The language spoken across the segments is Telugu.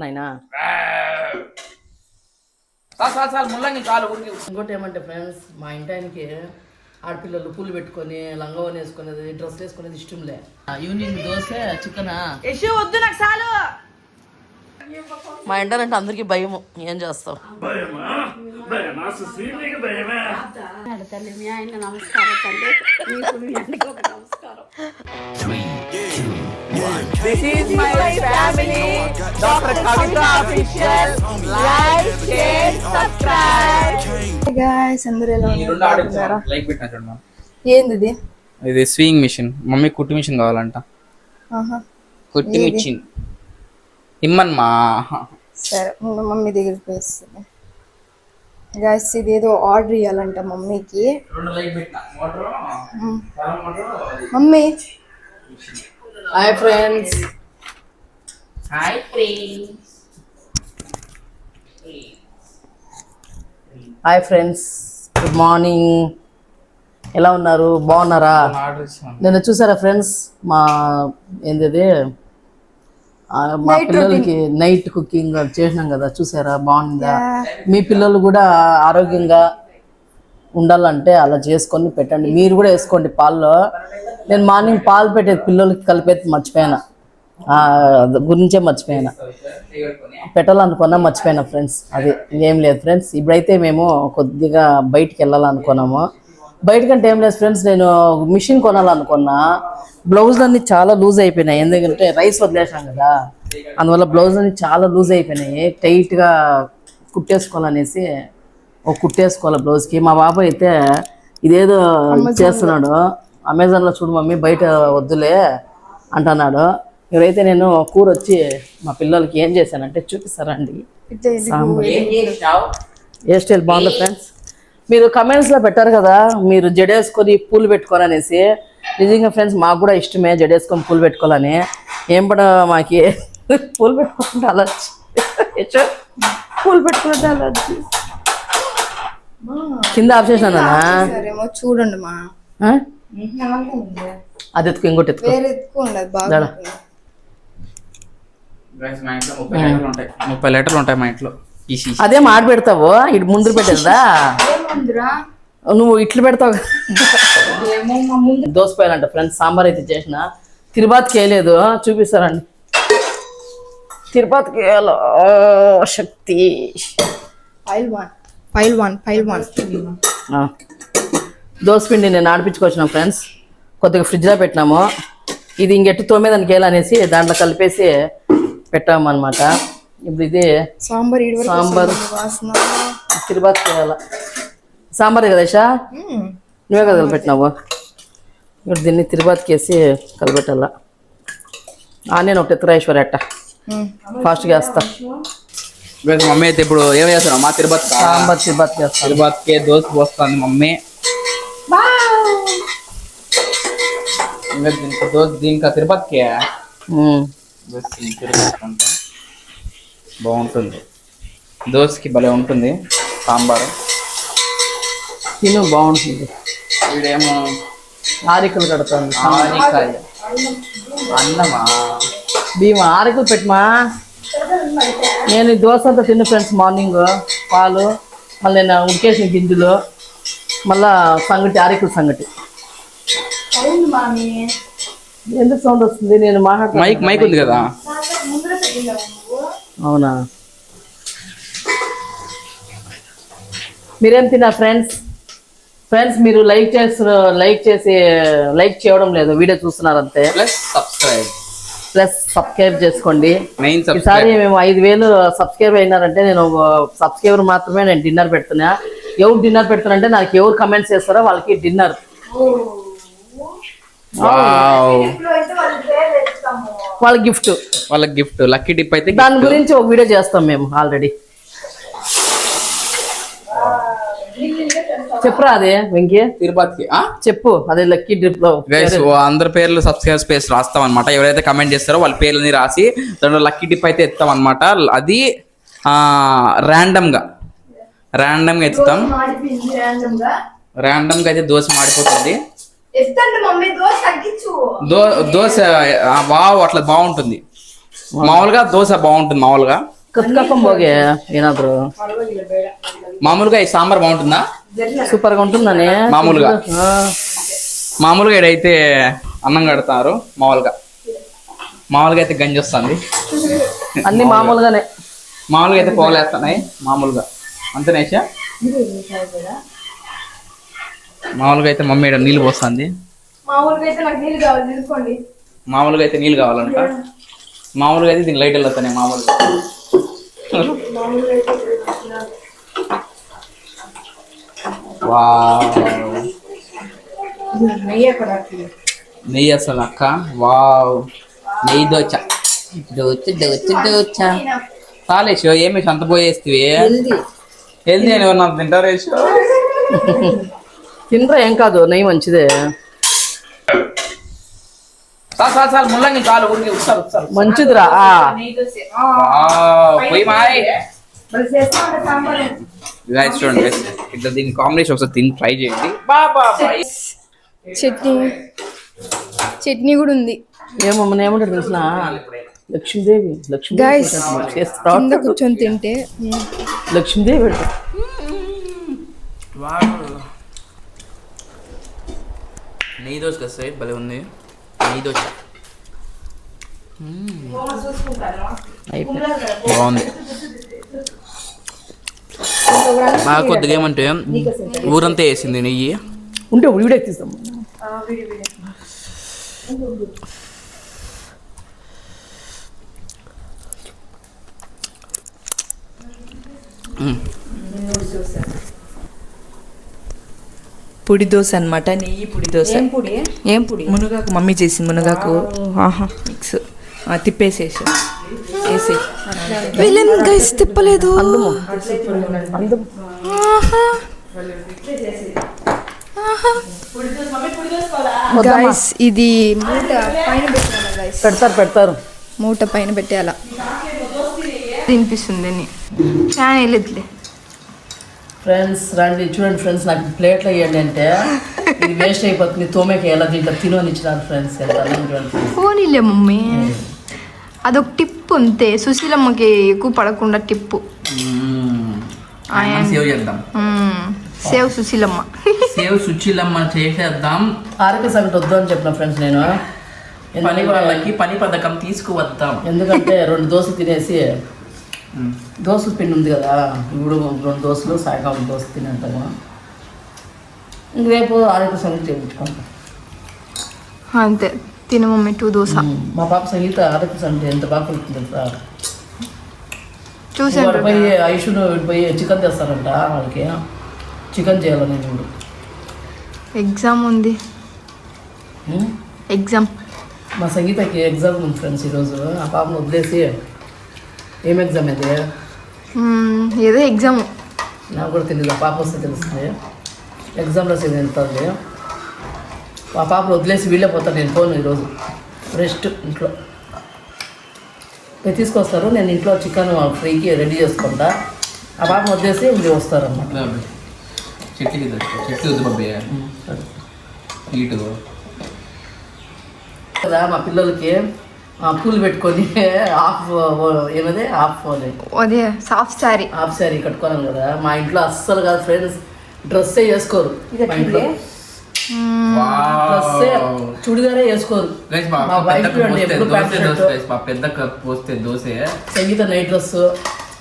నాయనా ఇంకోటి ఏమంటే ఫ్రెండ్స్, మా ఇంటానికి ఆడపిల్లలు పూలు పెట్టుకొని లంగవని వేసుకునేది డ్రెస్ వేసుకునేది ఇష్టంలే. ఈవినింగ్ దోశ చికెన్ వద్దు నాకు చాలు. మా ఇంటానంటే అందరికి భయము. ఏం చేస్తావు? తల్లి మీ ఆయన నమస్కారం తల్లి, మీకు మీ అన్నకి ఒక నమస్కారం. This is my family. Dr. Kavita Official. Like, share, subscribe. Hey guys, అందరూ ఎలా ఉన్నారు? లైక్ పెట్టినా చూడమ్మా. ఏంది ఇది? ఇది స్వింగ్ మిషన్. మమ్మీ కుట్టు మిషన్ కావాలంట. కుట్టు మిషన్ ఇమ్మన్మా. సరే మమ్మీ దగ్గరికి పోయిస్తుంది. గైస్ ఇది ఏదో ఆర్డర్ ఇవ్వాలంట మమ్మీకి. Mummy hi friends. Hi friends, good morning. ఎలా ఉన్నారు? బాగున్నారా? నేను చూసారా ఫ్రెండ్స్, మా ఏంది మా పిల్లలకి నైట్ కుకింగ్ చేసినాం కదా, చూసారా? బాగుందా? మీ పిల్లలు కూడా ఆరోగ్యంగా ఉండాలంటే అలా చేసుకొని పెట్టండి. మీరు కూడా వేసుకోండి పాల్లో. నేను మార్నింగ్ పాలు పెట్టేది పిల్లలకి కలిపేది మర్చిపోయాను, గురించే మర్చిపోయాను. పెట్టాలనుకున్నా మర్చిపోయాను ఫ్రెండ్స్. అది ఏం లేదు ఫ్రెండ్స్. ఇప్పుడైతే మేము కొద్దిగా బయటికి వెళ్ళాలనుకున్నాము. బయటకంటే ఏం లేదు ఫ్రెండ్స్, నేను మిషన్ కొనాలనుకున్నా. బ్లౌజులన్నీ చాలా లూజ్ అయిపోయినాయి, ఎందుకంటే రైస్ వదిలేసాం కదా, అందువల్ల బ్లౌజులన్నీ చాలా లూజ్ అయిపోయినాయి. టైట్గా కుట్టేసుకోవాలనేసి కుట్టేసుకోవాలి బ్లౌజ్కి. మా బాబు అయితే ఇదేదో చేస్తున్నాడు, అమెజాన్లో చూడు మమ్మీ బయట వద్దులే అంటున్నాడు. ఎవరైతే నేను కూర వచ్చి మా పిల్లలకి ఏం చేశానంటే చూపిస్తారండి. హెయిర్ స్టైల్ బాగుంది ఫ్రెండ్స్. మీరు కమెంట్స్లో పెట్టారు కదా, మీరు జడేసుకొని పూలు పెట్టుకోవాలనేసి. నిజంగా ఫ్రెండ్స్ మాకు కూడా ఇష్టమే జడేసుకొని పూలు పెట్టుకోవాలని. ఏం పడ మాకి పూలు పెట్టుకుంటే అలర్జీ, పూలు పెట్టుకుంటే అలర్జీ. కింద ఆఫ్ చేసినా చూడండి మా అది ఎత్తుకు, ఇంకోటి ఎత్తుకు. 30 లీటర్లు ఉంటాయి మా ఇంట్లో. అదేం ఆడ పెడతావు, ఇటు ముందు పెట్టేదా? నువ్వు ఇట్లు పెడతావు. దోసపోయాలంట ఫ్రెండ్స్. సాంబార్ అయితే చేసిన, తిరుపతికి వేయలేదు. చూపిస్తారండి తిరుపతికి వేయాలో శక్తి. దోసపిండి నేను ఆడిపించుకొచ్చినాం ఫ్రెండ్స్. కొద్దిగా ఫ్రిడ్జ్లో పెట్టినాము. ఇది ఇంకెట్టు తోమేదానికి వేయాలనేసి దాంట్లో కలిపేసి పెట్టామన్నమాట. ఇప్పుడు ఇది సాంబార్ తిరుపతికి వేయాల. సాంబార్ కదా ఇషా, నువ్వే కదా కలిపెట్టినావు. ఇప్పుడు దీన్ని తిరుపతికి వేసి కలిపెట్టాల. నేను ఒకటి ఎత్తురా ఐశ్వర్య అట్ట ఫాస్ట్గా వేస్తా. మమ్మీ అయితే ఇప్పుడు ఏం చేస్తాను మా తిరుపతి సాంబార్ తిరుపతికి వేస్తా. తిరుపతికి దోశ పోస్తుంది మమ్మీ. దీనికి తిరుపతికి బాగుంటుంది. దోశకి భలే ఉంటుంది సాంబారు. తిను బాగుంటుంది. వీడేమో ఆరికలు కడతాను. అన్నమా భీమా ఆరికలు పెట్టమా. నేను ఈ దోశ అంతా తిన్న ఫ్రెండ్స్. మార్నింగ్ పాలు, మళ్ళీ నేను ఉడికేసిన గింజలు, మళ్ళా సంగటి, ఆరికల సంగటి. ఎందుకు సౌండ్ వస్తుంది? నేను మైక్ మైక్ ఉంది కదా. అవునా? మీరేం తిన్నా ఫ్రెండ్స్? ఫ్రెండ్స్ మీరు లైక్ చేయడం లేదు, వీడియో చూస్తున్నారు అంతే. ప్లస్ సబ్స్క్రైబ్ చేసుకోండి. ఈసారి మేము 5000 సబ్స్క్రైబ్ అయినారంటే నేను సబ్స్క్రైబర్ మాత్రమే నేను డిన్నర్ పెడుతున్నా. ఎవరు డిన్నర్ పెడుతున్నారంటే నాకు ఎవరు కమెంట్స్ చేస్తారో వాళ్ళకి డిన్నర్. వాళ్ళ గిఫ్ట్ లక్కీ డిప్ అయితే దాని గురించి ఒక వీడియో చేస్తాం మేము ఆల్రెడీ. చెప్పురా అదే వెంకీ తిరుపతికి చెప్పు. అదే లక్కీ డ్రిప్ లో అందరి పేర్లు సబ్స్క్రైబ్ స్పేస్ రాస్తాం అనమాట. ఎవరైతే కమెంట్ చేస్తారో వాళ్ళ పేర్లని రాసి దాంట్లో లక్కీ డిప్ అయితే ఎత్తాం అనమాట. అది ర్యాండమ్ గా ఎత్తుతాం. ర్యాండమ్ గా అయితే దోశ మాడిపోతుంది. దోశ వావ్ అట్లా బాగుంటుంది. ಮಾಮೂలుగా ದೋಸೆ బాగుంటుంది మామూలుగా. ಕತ್ಕೊಂಡ್ ಹೋಗಿ ಏನಾದ್ರು మామూలుగా ఈ సాంబార్ బాగుంటుందా? సూపర్ గా ఉంటుందని మామూలుగా ఆ, మామూలుగా ఇక్కడైతే అన్నం కడతారు. మామూలుగా అయితే గంజి వస్తుంది. అన్ని మామూలుగానే. మామూలుగా అయితే పోగలేస్తున్నాయి మామూలుగా అంతనేషా. మామూలుగా అయితే మమ్మీ ఇక్కడ నీళ్ళు పోస్తుంది. మామూలుగా అయితే నాకు నీళ్ళు కావాలి తీసుకోండి. మామూలుగా అయితే నీళ్ళు కావాలంట. మామూలుగా అయితే దీనికి లైట్ వెళ్ళొస్తాయి మామూలుగా. వావ్ నెయ్యి అసలు అక్క. వావ్ నెయ్యి దోచ చాలేషో ఏమేసి అంత పోయేస్తివి. హెల్దీ అని ఎవరు తింటారు రేషో? తినరా ఏం కాదు, నెయ్యి మంచిదే. చాలు ముల్లంగి చాలు ఊరికి ఉస్తారు. మంచిదిరా. పోయి మాయ్ చూడండి ఇట్లా దీని కాంబినేషన్ ఒకసారి తిని ట్రై చేయండి. చట్నీ కూడా ఉంది. ఏమమ్మా ఏమంటారు తెలిసిన లక్ష్మీదేవి. Guys, లక్ష్మీదేవి కింద కూర్చొని తింటే లక్ష్మీదేవి పెట్టు. నెయ్యి దోశ కదా సార్, భలే ఉంది నెయ్యి దోశ. బాగుంది. బాగా కొద్దిగా ఏమంటే ఊరంతా వేసింది నెయ్యి. ఉంటే వీడియో తీస్తాం. పొడి దోశ అనమాట, నెయ్యి పొడి దోశ. ఏం పొడి? మునగాకు మమ్మీ చేసింది. మునగాకు మిక్స్ తిప్పేసేసి వేసి గైస్ తిప్పలేదు. గైస్ ఇది మూట పైన పెట్టాలి గైస్. పెడతారు మూట పైన పెట్టేయాల తినిపిస్తుంది. ఫ్యాన్ వెళ్ళదులే. ఫ్రెండ్స్ రండి చూడండి ఫ్రెండ్స్, నాకు ప్లేట్లో వేయండి అంటే ఇది వేస్ట్ అయిపోతుంది, తోమేకి ఎలా దీంట్లో తిను అని ఇచ్చినారు ఫ్రెండ్స్. పోనీలే మమ్మీ, అదొక టిప్ అంతే. సుశీలమ్మకి ఎక్కువ పడకుండా టిప్పు. సేవ్ చేద్దాం. సేవ్ సుశీలమ్మ. సేవ్ సుశీలమ్మ చేసేద్దాం. ఆరోగ్య సంగతి వద్దు అని చెప్పిన ఫ్రెండ్స్ నేను. పని వాళ్ళకి పని పథకం తీసుకువద్దాం. ఎందుకంటే 2 దోశలు తినేసి, దోశల పిండి ఉంది కదా, ఇప్పుడు 2 దోశలు సాయంకాలం దోశ తినేద్దాము. ఇంక రేపు ఆరోగ్య సంగతి చేయించుకుంటాం అంతే. తిన మమ్మీ 2 దోశ. మా పాప సంగీత ఆరోగ్య సంగతి ఎంత బాగా పడుతుంది సార్. చూసాను పోయి ఐషును పోయి చికెన్ తెస్తారంట, వాళ్ళకి చికెన్ చేయాలి. నేను ఇప్పుడు ఎగ్జామ్ ఉంది. ఎగ్జామ్ మా సంగీతకి ఎగ్జామ్ ఉంది ఫ్రెండ్స్ ఈరోజు. ఆ పాపను వదిలేసి ఏం ఎగ్జామ్ అయితే ఏదో ఎగ్జామ్ నాకు కూడా తెలియదు. ఆ పాప వస్తే తెలుస్తుంది. ఎగ్జామ్లో వెళ్తుంది. ఆ పాపను వదిలేసి వీళ్ళే పోతాను. నేను పోను ఈరోజు, రెస్ట్ ఇంట్లో. తీసుకొస్తారు, నేను ఇంట్లో చికెన్ ఫ్రైకి రెడీ చేసుకుంటా. ఆ పాపను వదిలేసి వీళ్ళు వస్తారన్నమాట. కదా మా పిల్లలకి పూలు పెట్టుకొని ఏమదే అదే సాఫ్ట్ శారీ కట్టుకోవాలి కదా. మా ఇంట్లో అస్సలు కాదు ఫ్రెండ్స్, డ్రెస్సే వేసుకోరు. మా ఇంట్లో డ్రెస్సే చుడిదారే వేసుకోరు. మా వైఫ్ ఎప్పుడు పెద్ద పోస్తే దోశ సంగీత నైట్ డ్రెస్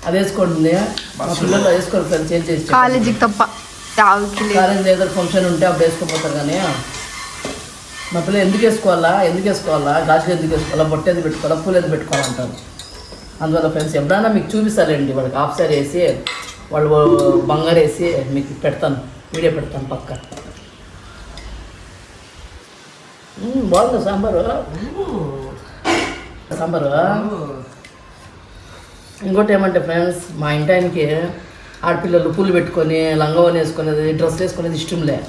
అది వేసుకుంటుంది. మా పిల్లలు వేసుకోరు ఫ్రెండ్స్. చేంజ్ చేసి కాలేజీకి తప్ప కాలేజ్ ఏదో ఫంక్షన్ ఉంటే అప్పుడు వేసుకోపోతారు. కానీ మా పిల్లలు ఎందుకు వేసుకోవాలా గాజులు ఎందుకు వేసుకోవాలా, బొట్ట ఎందుకు పెట్టుకోవాలా, పూలు ఎందుకు పెట్టుకోవాలంటారు. అందువల్ల ఫ్రెండ్స్ ఎప్పుడైనా మీకు చూపిస్తారండి. వాళ్ళకి హాఫ్ సారీ వేసి, వాళ్ళు బంగారు వేసి మీకు పెడతాను, వీడియో పెడతాను పక్క. బాగుంది సాంబారు. ఇంకోటి ఏమంటే ఫ్రెండ్స్, మా ఇంటానికి ఆడపిల్లలు పూలు పెట్టుకొని లంగవని వేసుకునేది, డ్రెస్లు వేసుకునేది ఇష్టంలే.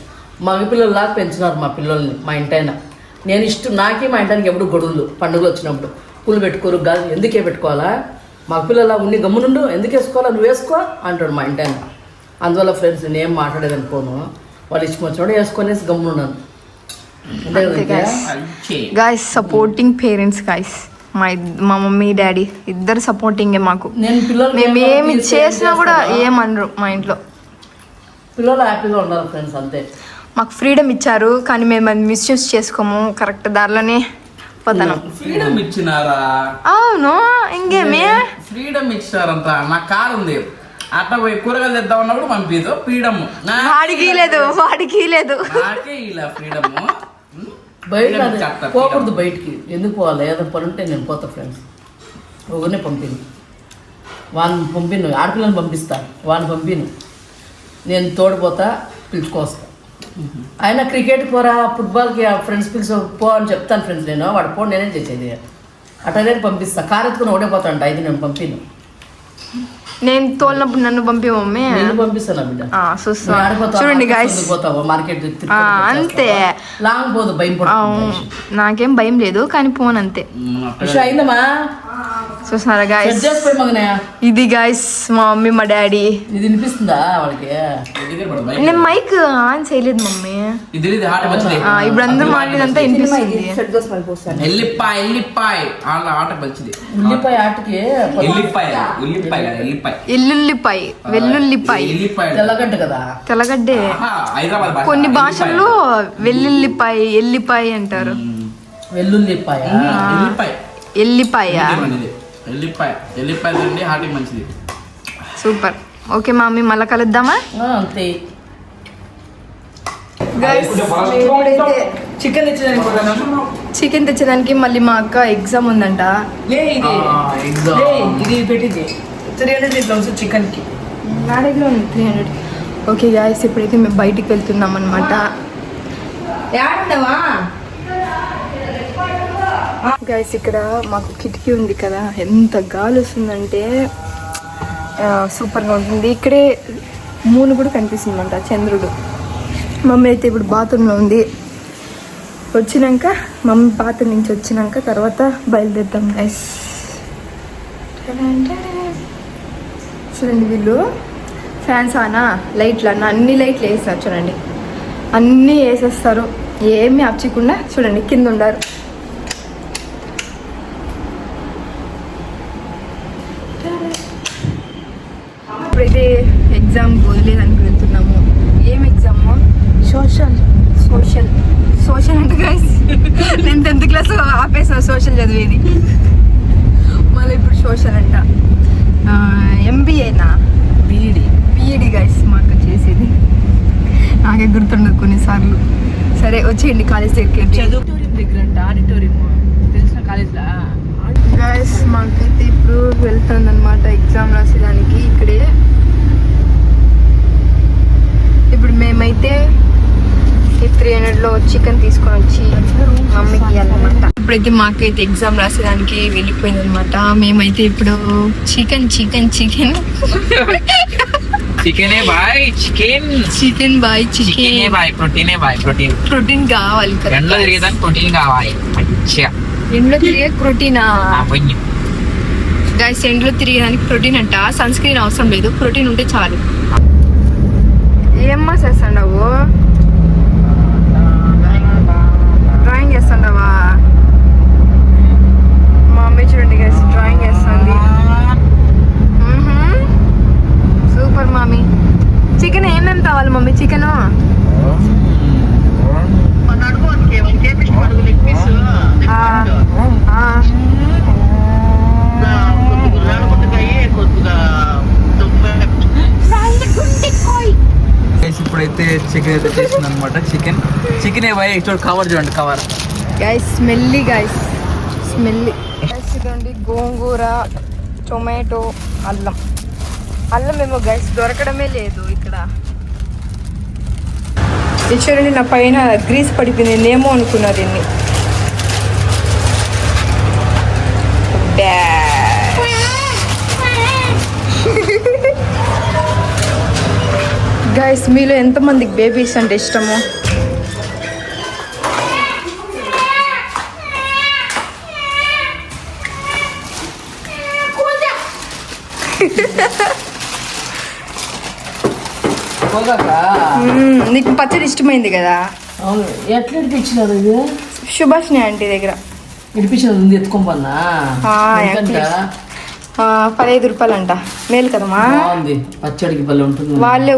మగ పిల్లలు లాగా పెంచినారు మా పిల్లల్ని మా ఇంటాయన. నేను నాకే మా ఇంటానికి ఎప్పుడు గొడవలు, పండుగలు వచ్చినప్పుడు పూలు పెట్టుకోరు, గాజు ఎందుకే పెట్టుకోవాలా, మగ పిల్లలా ఉండి గమ్మునుండు, ఎందుకు వేసుకోవాలా, నువ్వు వేసుకో అంటాడు మా ఇంటాయన. అందువల్ల ఫ్రెండ్స్ నేనేం మాట్లాడేది అనుకోను. వాళ్ళు ఇష్టం వచ్చినప్పుడు వేసుకొనేసి గమ్మునున్నాను. guys, supporting parents guys. మా మమ్మీ డాడీ ఇద్దరు సపోర్టింగే మాకు. నేను పిల్లలు మేము ఏమి చేసినా కూడా ఏమనరు మా ఇంట్లో. పిల్లలు హ్యాపీగా ఉండాలి ఫ్రెండ్స్, అంతే. మాకు ఫ్రీడమ్ ఇచ్చారు కానీ మేము అది మిస్యూజ్ చేసుకోము, కరెక్ట్ దారిలోనే పోతాను. ఫ్రీడమ్ ఇచ్చినారా? అవును, ఇంకేమి ఫ్రీడమ్ ఇచ్చారంట. నాకు కారు ఉంది, అట్లా పోయి కూరగాయలు తెద్దాం అన్నప్పుడు పంపిదు. ఫ్రీడమ్ వాడికి లేదు నాకే ఇలా ఫ్రీడమ్. బయట పోకూడదు, బయటికి ఎందుకు పోవాలి? ఏదో పని ఉంటే నేను పోతా ఫ్రెండ్స్. ఒకరినే పంపిను, వాళ్ళని పంపిను, ఆడపిల్లని పంపిస్తా, వాళ్ళని పంపిను, నేను తోడిపోతా, పిలుచుకొస్తా. అయినా క్రికెట్ పోరా, ఫుట్బాల్కి ఫ్రెండ్స్ పిలిచి పో అని చెప్తాను ఫ్రెండ్స్. నేను వాడు పో, నేనే చేసేది. అట్లనే పంపిస్తా. కారు ఎత్తుకుని ఓడిపోతాంట, అయితే నేను పంపిను. నేను తోలినప్పుడు నన్ను పంపి మమ్మీ. నేను పంపిస్తాను బిడ్డ. చూడండి గైస్, పోతావా మార్కెట్? అంతే. లాంగ్ పోదు, భయం పడుతుంది. నాకేం భయం లేదు కానీ పోను అంతే. అయిందమ్మా, చూసారా గైస్? చేసిపోయి మగనే. ఇది గైస్ మా మమ్మీ మా డాడీ. ఇది వినిపిస్తుందా వాళ్ళకి? నేను మైక్ ఆన్ చేయలేదు మమ్మీ. ఇప్పుడు అందరూ మాట్లాడినంతా వినిపిస్తుంది. ఉల్లిపాయ ఆటకి ఎల్లుల్లిపాయ, వెల్లుల్లిపాయ, తెల్లగడ్డ కదా, తెల్లగడ్డే. కొన్ని భాషల్లో వెల్లుల్లిపాయ, ఎల్లిపాయ అంటారు. వెల్లుల్లిపాయ, ఎల్లిపాయ. మంచిది. సూపర్. ఓకే మమ్మీ, మళ్ళీ కలుద్దామా? అంతే. చికెన్ తెచ్చడానికి మళ్ళీ మా అక్క ఎగ్జామ్ ఉందంట. ఇది పెట్టింది 300 చికెన్కి. నా దగ్గర ఉంది 300. ఓకే గాయస్, ఇప్పుడైతే మేము బయటికి వెళ్తున్నాం అనమాట. గాయస్, ఇక్కడ మాకు కిటికీ ఉంది కదా, ఎంత గాలి వస్తుందంటే సూపర్గా ఉంటుంది. ఇక్కడే మూన్ కూడా కనిపిస్తుందంట, చంద్రుడు. మమ్మీ అయితే ఇప్పుడు బాత్రూంలో ఉంది. వచ్చినాక మమ్మీ బాత్రూమ్ నుంచి వచ్చినాక తర్వాత బయలుదేరుతాం గైస్. చూడండి, వీళ్ళు ఫ్యాన్స్ ఆనా, లైట్లు అన్న, అన్ని లైట్లు వేస్తారు చూడండి, అన్నీ వేసేస్తారు, ఏమీ ఆప్చకుండా. చూడండి, కింద ఉండారు. ఇప్పుడైతే ఎగ్జామ్ వదిలేదానికి వెళ్తున్నాము. ఏం ఎగ్జాము? సోషల్ అంటే గైస్, నేను 10th క్లాస్ ఆపేసిన సోషల్ చదివేది, మళ్ళీ ఇప్పుడు సోషల్ అంట. ఎంబీఏనా బీఈడి గైస్ మాకు చేసేది, నాకే గుర్తుండదు కొన్నిసార్లు. సరే వచ్చేయండి కాలేజ్ దగ్గరికి. ఆడిటోరియం తెలిసిన కాలేజ్లా గైస్ మాకైతే ఇప్పుడు వెళ్తుందన్నమాట ఎగ్జామ్ రాసేదానికి. ఇక్కడే ఇప్పుడు మేమైతే 300లో చికెన్ తీసుకొని వచ్చి మమ్మీకి ఇవ్వాలన్నమాట. ఇప్పుడైతే మాకైతే ఎగ్జామ్ రాసేదానికి వెళ్ళిపోయింది అనమాట. మేమైతే ఇప్పుడు చికెన్ ప్రోటీన్ కావాలి కదా, ఎండలో తిరిగే ప్రోటీనా గైస్? ఎండలో తిరిగేదానికి ప్రోటీన్ అంట. సన్ స్క్రీన్ అవసరం లేదు, ప్రోటీన్ ఉంటే చాలు. ఏమ్మా చేస్తాండవు? డ్రాయింగ్ చేస్తాండవా? మా మమ్మీ చూడండి గైస్, డ్రాయింగ్ చేస్తుంది. Super mummy. చికెన్ ఏమేమి కావాలి మమ్మీ? చికెను ఇప్పుడైతే చికెన్ అయితే చేసింది అనమాట. చికెన్ కవర్ చూడండి, cover guys. Smelly guys, smelly. ఇదండి గోంగూర, టొమాటో, అల్లం ఏమో గైస్ దొరకడమే లేదు ఇక్కడ. ఇది చూడండి, నా పైన గ్రీస్ పడిపోయింది, నేనేమో అనుకున్నా దీన్ని. గైస్, మీలో ఎంతమందికి బేబీస్ అంటే ఇష్టము? నీకు పచ్చడి ఇష్టమైంది కదా? ఎట్లా ఇచ్చినారు ఇది? సుభాష్ని ఆంటీ దగ్గర. ఇడిపించినది ఉంది ఎత్తుకోమన్నా ఆ, ఎంతంట? 15 రూపాయలంట. మేలు కదమ్మా. బాగుంది, పచ్చడికి భలే ఉంటుంది. వాళ్ళే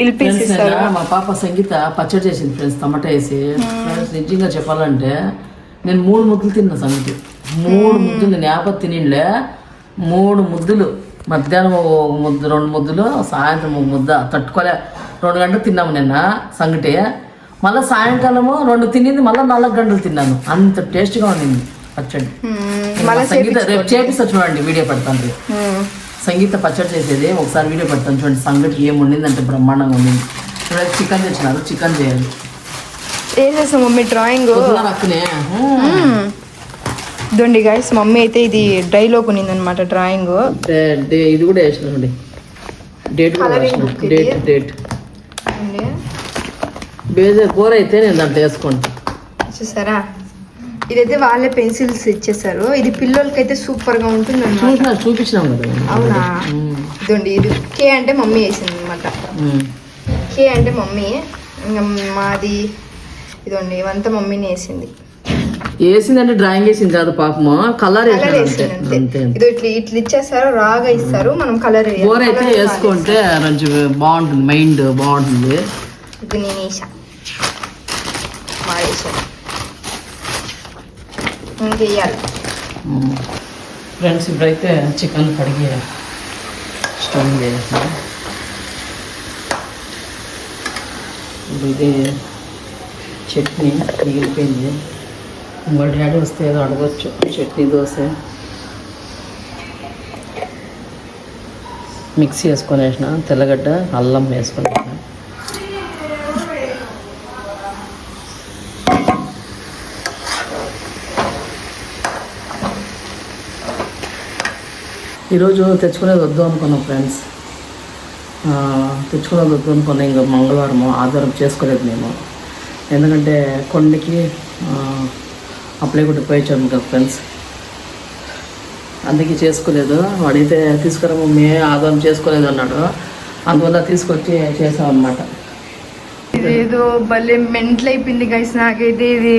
ఇలిపేసి ఫ్రెండ్స్, ఇస్తారు. మా పాప సంగీత పచ్చడి చేసింది ఫ్రెండ్స్, టమాటా వేసి. ఫ్రెండ్స్ నిజంగా చెప్పాలంటే నేను 3 ముద్దలు తిన్నా సంగీత. 3 ముద్దలు నేను యాపత్ తినిండే. 3 ముద్దలు, మధ్యాహ్నం 1 ముద్ద, 2 ముద్దలు, సాయంత్రం 1 ముద్ద. తట్టుకోలే. 2 గంటలు తిన్నాము నిన్న సంగటి. మళ్ళీ సాయంకాలము 2 తినింది, మళ్ళీ 4 గంటలు తిన్నాను. అంత టేస్ట్గా ఉండింది పచ్చడి. సంగీత రేపు చేపిస్తా చూడండి, వీడియో పెడతాను. సంగీత పచ్చడి చేసేది ఒకసారి వీడియో పెడతాను చూడండి. సంగటి ఏం ఉండిందంటే బ్రహ్మాండంగా ఉండింది. చూడండి, చికెన్ తెచ్చినారు, చికెన్ చేయాలి. ఏం చేస్తాం మమ్మీ డ్రాయింగ్ అక్కనే ఇదండి గైస్. మమ్మీ అయితే ఇది డ్రైలో కొనిందనమాట డ్రాయింగ్. ఇది కూడా వేసినాండి, డేట్ కూడా వేసినాం. డేట్ బేజర్ కూర అయితే నేను దాంట్లో వేసుకోండి. చూసారా, ఇదైతే వాళ్ళే పెన్సిల్స్ ఇచ్చేసారు. ఇది పిల్లలకైతే సూపర్ గా ఉంటుంది అన్నమాట. చూపించినాం కదా. అవునా, ఇదండి. ఇది కే అంటే మమ్మీ వేసింది అనమాట. కే అంటే మమ్మీ, ఇంకా మాది ఇదండి, ఇవంతా మమ్మీని వేసింది. వేసిందంటే డ్రాయింగ్ వేసింది కాదు పాపము, కలర్ వేసింది అంతే. ఇది ఇట్లా ఇచ్చేస్తారు, రాగా ఇస్తారు, మనం కలర్ కూర అయితే వేసుకుంటే కొంచెం బాగుంటుంది, మైండ్ బాగుంటుంది. ఇది నేను వేసా, వాడేసాను, ఇంకెయ్యాలి. ఫ్రెండ్స్ ఇప్పుడైతే చికెన్ కడిగి స్టవ్ చేస్తాం. ఇది చట్నీ మిగిలిపోయింది. ఇంకో డాడీ వస్తే ఏదో అడగచ్చు. చట్నీ, దోశ మిక్సీ వేసుకొని వేసిన, తెల్లగడ్డ అల్లం వేసుకొని వేసిన. ఈరోజు తెచ్చుకునేది వద్దు అనుకున్నాం ఫ్రెండ్స్. తెచ్చుకునేది వద్దు అనుకున్నాం. ఇంకా మంగళవారం, ఆదివారం చేసుకోలేదు మేము. ఎందుకంటే కొండకి అప్లై కూడా పోయించాము కదా ఫ్రెండ్స్, అందుకే చేసుకోలేదు. వాడైతే తీసుకురా మమ్మీ ఆదివారం చేసుకోలేదు అన్నాడు, అందువల్ల తీసుకొచ్చి చేసామన్నమాట. ఇదేదో భలే మెంటల్ అయిపోయింది గైస్ నాకైతే. ఇది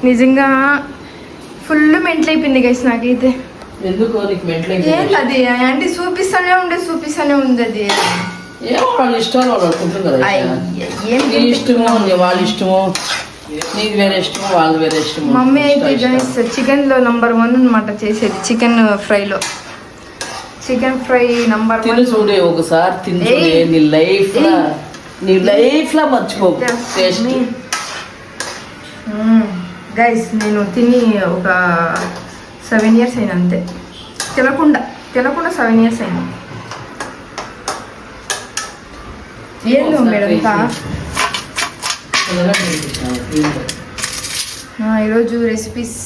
నిజంగా ఫుల్ మెంటల్ అయిపోయింది గైస్ నాకైతే. ఎందుకు నీకు మెంటల్ ఏంటి అది అంటే చూపిస్తానే ఉంది అది. ఏమో వాళ్ళ ఇష్టాలు వాళ్ళు అనుకుంటారు కదా. నీ ఇష్టమో వాళ్ళ ఇష్టమో, నీకు వేరే ఇష్టమో వాళ్ళది వేరే ఇష్టమో. మమ్మీ అయితే గైస్ చికెన్ లో నంబర్ 1 అనమాట చేసేది. చికెన్ ఫ్రైలో, చికెన్ ఫ్రై నంబర్ 1. తిని చూడే ఒకసారి, తిని చూడే, నీ లైఫ్ లో మర్చిపోకు టేస్ట్. గైస్ నేను తిని ఒక 7 years అయినా అంతే, తినకుండా 7 years అయినా. ఏందో మేడం ఈరోజు రెసిపీస్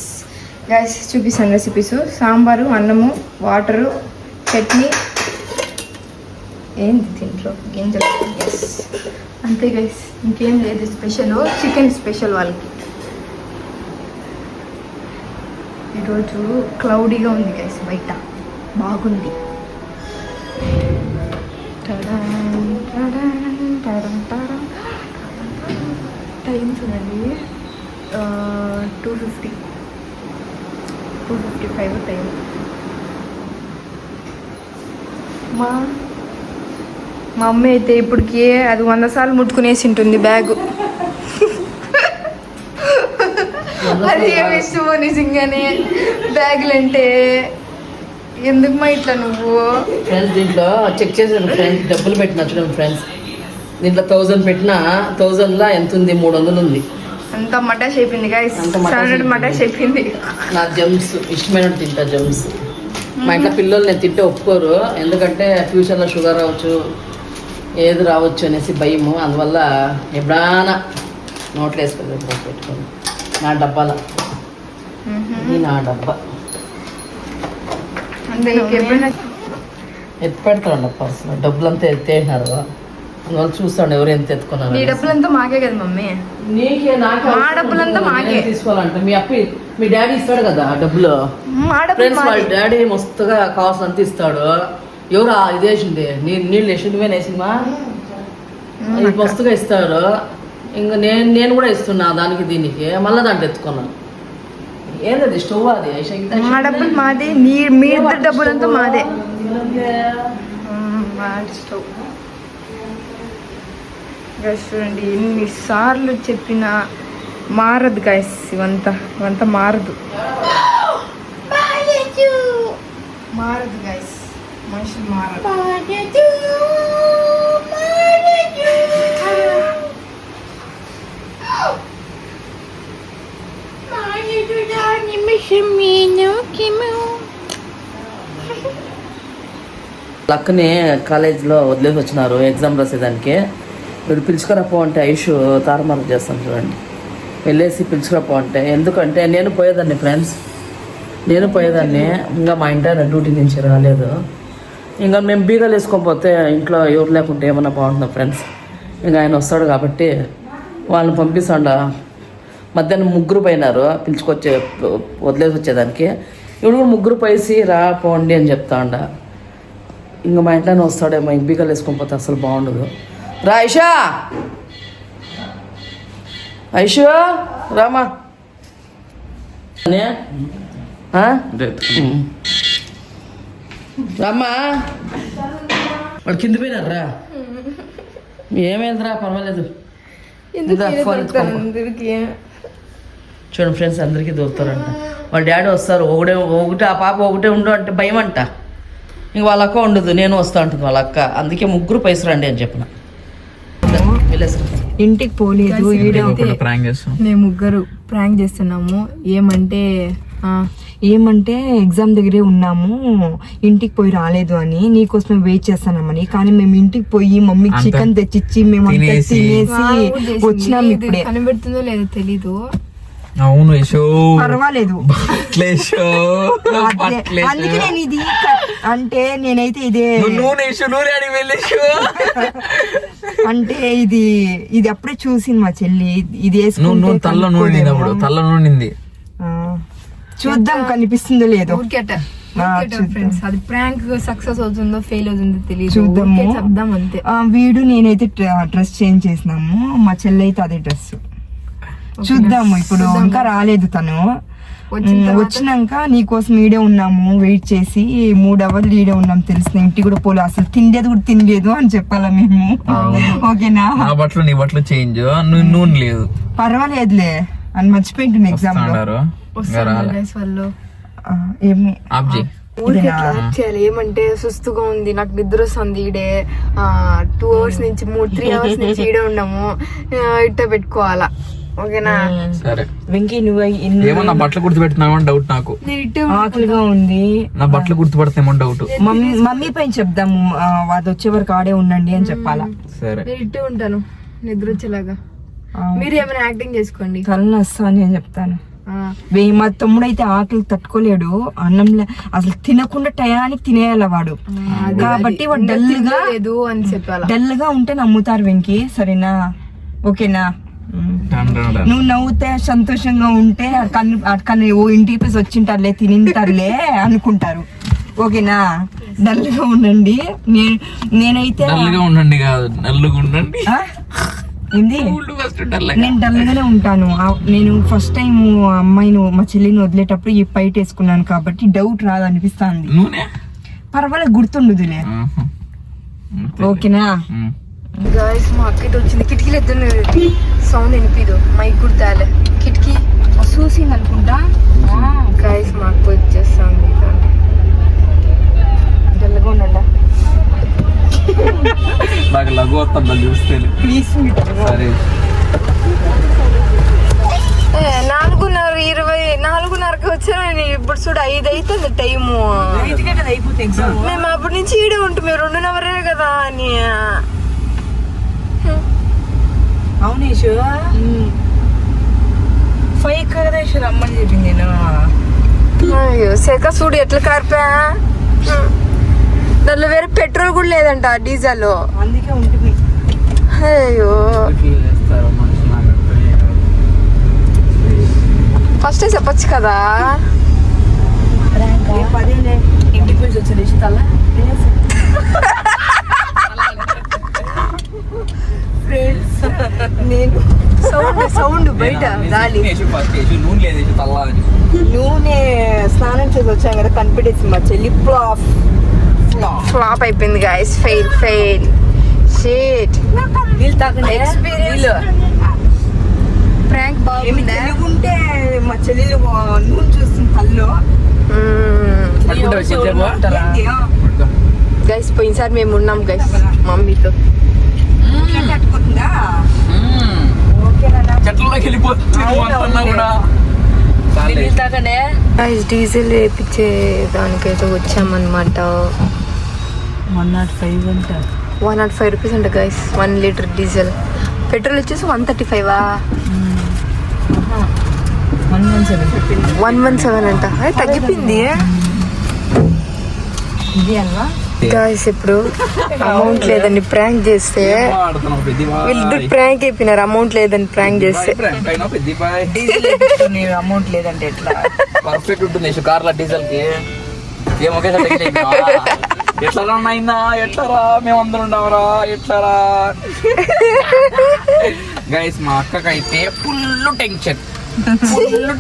గైస్ చూపిస్తాను. రెసిపీస్ సాంబారు, అన్నము, వాటరు, చట్నీ, ఏంది దీంట్లో గింజలు. ఎస్ అంతే గైస్, ఇంకేం లేదు స్పెషల్. చికెన్ స్పెషల్ వాళ్ళకి. ఈరోజు క్లౌడీగా ఉంది గైస్, బయట బాగుంది. టైం చూడండి 2:55 టైం. మా అమ్మ అయితే ఇప్పటికి అది 100 సార్లు ముట్టుకునేసి ఉంటుంది బ్యాగు. అది ఏమి ఇష్టమో నిజంగానే బ్యాగులు అంటే. ఎందుకు మా ఇట్లా నువ్వు ఫ్రెండ్స్ దీంట్లో చెక్ చేసాను ఫ్రెండ్స్, డబ్బులు పెట్టిన చూడండి ఫ్రెండ్స్. దీంట్లో 1000 పెట్టినా 1000లా ఎంత ఉంది, 300 ఉంది. అంత మటాష్ అయిపోయింది గైస్, 700 మటాష్ అయిపోయింది. నా జమ్స్ ఇష్టమైనట్టు తింటా జమ్స్. మా ఇంట్లో పిల్లలు నేను తింటే ఒప్పుకోరు, ఎందుకంటే ఫ్యూచర్లో షుగర్ రావచ్చు, ఏది రావచ్చు అనేసి భయము. అందువల్ల ఎప్పుడైనా నోట్లో వేసుకోలేదు పెట్టుకోండి. నా డబ్బాల నా డబ్బా అంటే ఎప్పుడైనా ఎత్తి పెడతాడు పర్సన్. డబ్బులంతా ఎత్తేసినారు, అందువల్ల చూస్తాడు ఎవరు ఎంత ఎత్తుకున్నారు. నీ డబ్బులంతా మాకే కదా మమ్మీ. నీకే నాకే మా డబ్బులంతా మాకే తీసుకోవాలంటే మీ డాడీ ఇస్తాడు కదా డబ్బులు. ఫ్రెండ్స్ వాళ్ళ డాడీ మస్తుగా కావాల్సినంత ఇస్తాడు. ఎవరు ఇది వేసింది, నీళ్ళు వేసింది వేసిమా, ఇది మస్తుగా ఇస్తాడు. ఇంకా నేను కూడా ఇస్తున్నా దానికి దీనికి, మళ్ళీ దాంట్లో ఎత్తుకున్నాను. ఏంటది స్టవ్ అది మా డబ్బులు మాదే, మీ ఇద్దరు డబ్బులంతా మాదే. వాడి స్టవ్ గైస్ చూడండి, ఎన్నిసార్లు చెప్పినా మారదు గైస్. ఇవంతా మారదు గైస్, మనుషులు మారదు. లక్కని కాలేజీలో వదిలేసి వచ్చినారు ఎగ్జామ్ రాసేదానికి. వీడు పిలుచుకురాపో అంటే ఐషు తారుమారు చేస్తాను చూడండి. వెళ్ళేసి పిలుచుకురాపో అంటే, ఎందుకంటే నేను పోయేదాన్ని ఫ్రెండ్స్, ఇంకా మా ఇంటి డ్యూటీ నుంచి రాలేదు. ఇంకా మేము బీగాలు వేసుకోకపోతే ఇంట్లో ఎవరు లేకుంటే ఏమన్నా బాగుంటుందా ఫ్రెండ్స్. ఇంకా ఆయన వస్తాడు కాబట్టి వాళ్ళని పంపిస్తాండ. మధ్యాహ్నం 3 పోయినారు వదిలేసి వచ్చేదానికి. ఇప్పుడు కూడా 3 పోయేసి రా పోండి అని చెప్తా ఉండ. ఇంకా మా ఇంట్లోనే వస్తాడేమో, ఇంక బీగాలు వేసుకోకపోతే అసలు బాగుండదు. రా ఐషు రామా రామ్మా. వాడు కింద పోయినారా? ఏమైందిరా? పర్వాలేదు. చూడండి ఫ్రెండ్స్, అందరికీ దొరుకుతారంట. వాళ్ళ డాడీ వస్తారు, ఒకటే ఆ పాప ఒకటే ఉండు అంటే భయం అంట. ఇంక వాళ్ళ అక్క ఉండదు, నేను వస్తా ఉంటుంది వాళ్ళ అక్క. అందుకే 3 పైసలు రండి అని చెప్పిన. ఇంటికి పోలేదు, మేము 3 ప్రాంక్ చేస్తున్నాము. ఏమంటే ఎగ్జామ్ దగ్గరే ఉన్నాము, ఇంటికి పోయి రాలేదు అని, నీకోసం వెయిట్ చేస్తానమని. కానీ మేము ఇంటికి పోయి మమ్మీకి చికెన్ తెచ్చిచ్చి మేము తినేసి వచ్చినాం. ఇప్పుడే కనబెడుతుందో లేదో తెలీదు. అవును పర్వాలేదు, అందుకే నేను ఇది అంటే నేనైతే ఇదే అంటే ఇది అప్పుడే చూసింది మా చెల్లి. ఇది వేసుకుంటే చూద్దాం కనిపిస్తుందో లేదో. ఫ్రెండ్స్, అది ప్రాంక్ సక్సెస్ అవుతుందో ఫెయిల్ అవుతుందో తెలియదు, చెప్దాం అంతే. వీడు నేనైతే డ్రెస్ చేంజ్ చేసినాము, మా చెల్లి అయితే అదే డ్రెస్. చూద్దాము, ఇప్పుడు ఇంకా రాలేదు తను. వచ్చినాక నీకోసం ఈడే ఉన్నాము, వెయిట్ చేసి 3 అవర్లు ఈడే ఉన్నాం. తెలిసిన ఇంటికి కూడా పోలే, అసలు తినలేదు అని చెప్పాలా మేము. ఓకేనా? బట్టలు నీ బట్టలు చేంజ్, నూనె లేదు, పర్వాలేదులే అని మర్చిపోయింటుంది ఎగ్జామ్ లో. ఏమంటే సుస్తుగా ఉంది, నాకు నిద్ర వస్తుంది. ఈడే 2 అవర్స్ నుంచి 3 అవర్స్ నుంచి ఈడే ఉన్నాము, ఇట్ట పెట్టుకోవాలా. ఓకేనా? సరే వెంకీ, నువ్వు ఏమన్నా బట్టలు గుర్తుపెట్టినావని డౌట్ నాకు. ఆకలిగా ఉంది, నా బట్టలు గుర్తుపడతామో డౌట్. మమ్మీ పైన చెప్దాము, అది వచ్చే వరకు ఆడే ఉండండి అని చెప్పాలా. సరే, నేను ఇట్టే ఉంటాను నిద్ర వచ్చేలాగా. మీరు ఏమైనా యాక్టింగ్ చేసుకోండి, తలనొస్తా అని నేను చెప్తాను. మా తమ్ముడు అయితే ఆకలి తట్టుకోలేడు, అన్నంలో అసలు తినకుండా టయానికి తినేయాల వాడు. కాబట్టి వాడు డల్ గా ఉంటే నమ్ముతారు వెంకీ. సరేనా? ఓకేనా? నువ్వు నవ్వుతే సంతోషంగా ఉంటే అక్కడ ఓ ఇంటికి పోయి వచ్చింటారులే, తినింటారులే అనుకుంటారు. ఓకేనా? డల్ గా ఉండండి. నేనైతే ఉండండి కాదు, డల్గా ఉండండి. ఏంది? నేను డల్ గానే ఉంటాను. నేను ఫస్ట్ టైం అమ్మాయిని, మా చెల్లిని వదిలేటప్పుడు ఈ పైట వేసుకున్నాను కాబట్టి డౌట్ రాదు అనిపిస్తుంది. పర్వాలేదు, గుర్తుండదులే. ఓకేనా? గాయస్, మా అక్క వచ్చింది. కిటికీలు ఎత్తున సౌండ్ వినిపిదు, మైక్ కూడా తేలే. కిటికీ చూసింది అనుకుంటా. గాయస్, మా అక్క వచ్చేస్తాను. డల్గా ఉండండి. నాకు లఘు వస్తుందా చూస్తే ప్లీజ్. 4:20 వచ్చాను. ఇప్పుడు చూడు 5 అవుతుంది టైము. మేము అప్పటి నుంచి ఈడే ఉంటుంది, 2 అవర్లే కదా అని. అవును, 5 కదా రమ్మని చెప్పింది నేను. అయ్యో సెక చూడు ఎట్లా కార్పా. దాంట్లో వేరే పెట్రోల్ కూడా లేదంట, డీజిల్. అందుకే ఉంటుంది. అయ్యో, ఫస్ట్ చెప్పొచ్చు కదా. ఇంటికి వచ్చి తల నేను సౌండ్ బయట గాలి. ఫస్ట్ వేసి నూనె లేదు తల్లా అని. నూనె స్నానం చేసి వచ్చాం కదా కనిపెట్టేసి మా చెల్లి ఫ్లాప్ అయిపోయింది గైస్. ఫెయిల్ షేట్ ప్రాంక్ బాగుంటే మా చెల్లెలు నూనె చూస్తుంది కళ్ళు. గైస్ పోయినసారి మేము ఉన్నాం గైస్ మమ్మీతో. చెట్లలోకి వెళ్ళిపోతుంది కూడా. డీజిల్ వేయించే దానికైతే వచ్చామన్నమాట. 105 అంట. 105 రూపీస్ అంట గైస్ 1 లీటర్ డీజిల్. పెట్రోల్ వచ్చేసి 135. 117 అంట. తగ్గిపోయింది గాయస్. ఇప్పుడు అమౌంట్ లేదని ప్రాంక్ చేస్తే వీళ్ళిద్దరు ప్రాంక్ అయిపోయినారు. అమౌంట్ లేదని ప్రాంక్ చేస్తే అమౌంట్ లేదంటే ఎట్లా పర్ఫెక్ట్ ఉంటుంది కార్ల డీజిల్ కి. ఎట్లా ఉన్నాయినా ఎట్లారా మేమందరం ఉండవరా ఎట్లారా. గైస్ మా అక్కకైతే ఫుల్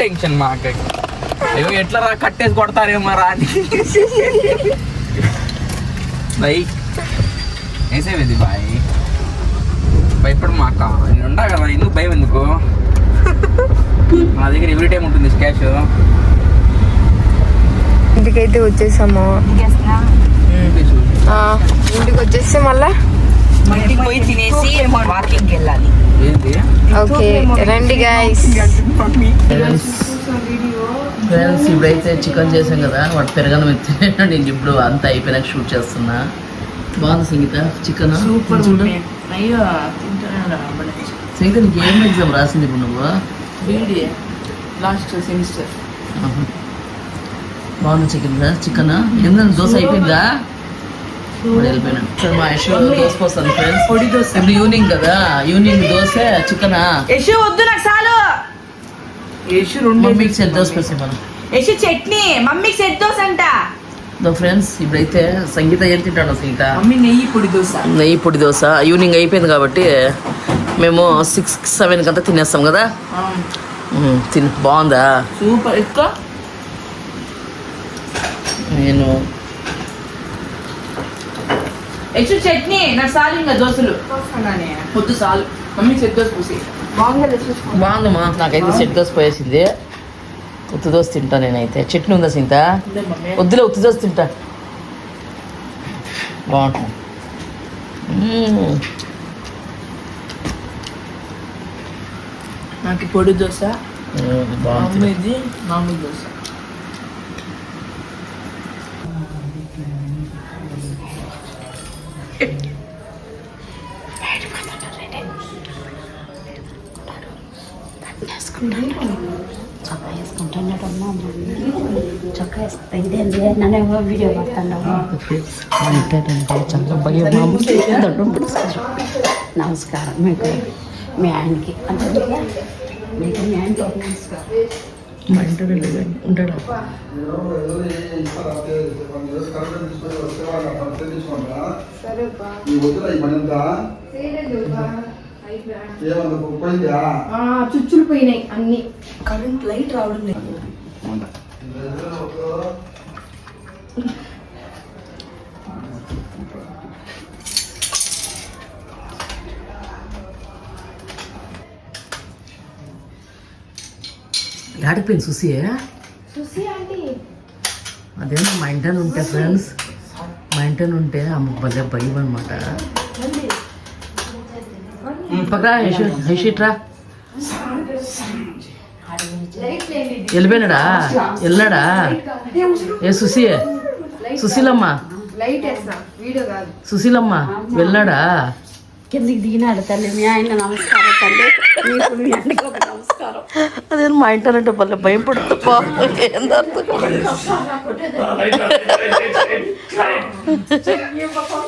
టెన్షన్ మా అక్కకి. అయ్యో ఎట్లా కట్టేసి కొడతారేమో రా అని. లైక్ వేసేది బాయ్ భయపడు మా అక్క. నేను ఉండా కదా ఎందుకు భయం ఎందుకు. నా దగ్గర ఎవ్రీ టైం ఉంటుంది క్యాష్. ఇంటికైతే వచ్చేసాము. ఇంటికి వచ్చేసి మళ్ళా పోయి తినేసి వాకింగ్కి వెళ్ళాలి. ఏంటి ఓకే రండి గైస్. ఫ్రెండ్స్ ఇప్పుడైతే చికెన్ చేసాం కదా వాడు పెరగడం ఎత్తే నేను ఇప్పుడు అంతా అయిపోయినాక షూట్ చేస్తున్నా. బాగుంది సంగీత చికెన్ సూపర్ చూడు. అయ్యో సంగీత నీకు ఏం ఎగ్జామ్ రాసింది ఇప్పుడు నువ్వు? బీడీ లాస్ట్ సెమిస్టర్. బాగుంది చికెన్ ఎందుకు దోశ అయిపోయిందా? వెళ్ళిపోయినా సార్ మా యశో దోశ పోస్తాను ఫ్రెండ్స్. పొడి దోశ ఇప్పుడు ఈవినింగ్ కదా ఈవినింగ్ దోశ చికెనా. యశు వద్దు నాకు చాలు. యశు మమ్మీకి సెట్ దోశ పోసాం మనం. యశు చట్నీ మమ్మీకి సెట్ దోశ అంట. ఫ్రెండ్స్ ఇప్పుడైతే సంగీత ఏం తింటాడు సంగీత? మమ్మీ నెయ్యి పొడి దోశ. నెయ్యి పొడి దోశ ఈవినింగ్ అయిపోయింది కాబట్టి మేము 6-7 కంతా తినేస్తాం కదా. తిని బాగుందా? సూపర్. ఎక్కువ నేను యశు చట్నీ నాకు చాలు. ఇంకా దోశలు పొద్దు చాలు. మమ్మీ సెట్ దోశ పూసి. బాగుందమ్మా. నాకైతే సెట్ దోశ పోయేసింది. ఉత్తి దోశ తింటా నేనైతే. చట్నీ ఉందా సింత? వద్దులే ఉత్తి దోశ తింటా. బాగుంటుంది. నాకు పొడి దోశ. బాగుంటుంది. మమ్మీది మామూలు దోశ. చొక్కా వేసుకుంటున్నాడమ్మా. చొక్కా వేసుకుంటా ఇదేంది నన్ను వీడియో పడుతున్నావు. నమస్కారం మీకు మీ ఆయనకి అంటే మీకు మీ ఆయనకి నమస్కారం. ఉంటాడు చుచ్చులు పోయినాయి అన్ని. కరెంట్ లైట్ రావడం లేదు. ఆడిపోయింది సుసి. అదేమో మా ఇంటనే ఉంటే ఫ్రెండ్స్ మా ఇంటనే ఉంటే అమ్మ భలే భయం అనమాట. పక్కరా హైషిట్రా వెళ్ళిపోయినాడా? వెళ్ళాడా? ఏ సుశీలమ్మ సుశీలమ్మ వెళ్ళాడా? కిందికి దిగినాడు తల్లి. మీ ఆయన నమస్కారం తల్లి. మీకు మీ ఆయనకి ఒక నమస్కారం. అదే మా ఇంటనంటే భలే భయం పడుతుంది.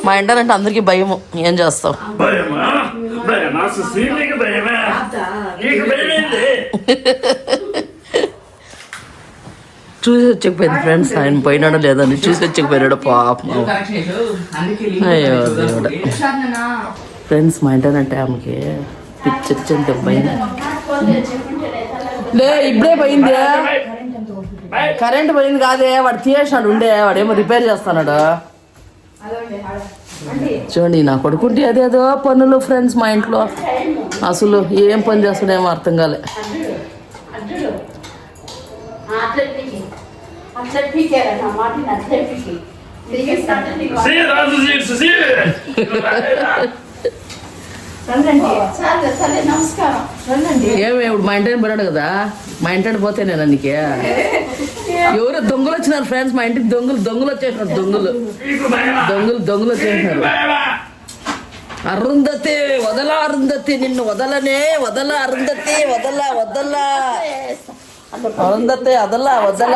మా ఇంటనంటే అందరికీ భయము. ఏం చేస్తావు? చూసి వచ్చకపోయింది ఫ్రెండ్స్. ఆయన పోయినాడో లేదని చూసి వచ్చకపోయినాడు పాపం. అయ్యో దేవుడా. ఫ్రెండ్స్ మా ఇంటనంటే ఆమెకి పిచ్చంత భయం. లే ఇప్పుడే పోయింది, కరెంట్ పోయింది కాదే, వాడు తీసేసాడు ఉండే, వాడేమో రిపేర్ చేస్తున్నాడు. చూడండి నా కొడుకుంటే అదేదో పనులు ఫ్రెండ్స్ మా ఇంట్లో, అసలు ఏం పని చేస్తున్నాయేమో అర్థం కాలే. ఏమి ఇప్పుడు మా ఇంటిని పోయాడు కదా, మా ఇంటిని పోతే నేను అందుకే ఎవరు దొంగలు వచ్చినారు ఫ్రెండ్స్, మా ఇంటికి దొంగలు వచ్చేసినారు, దొంగలు వచ్చేసినారు. అరుంధతి వదల, అరుంధతి నిన్ను వదలనే, వదల అరుంధతి, వదల అరుంధతి, వదల.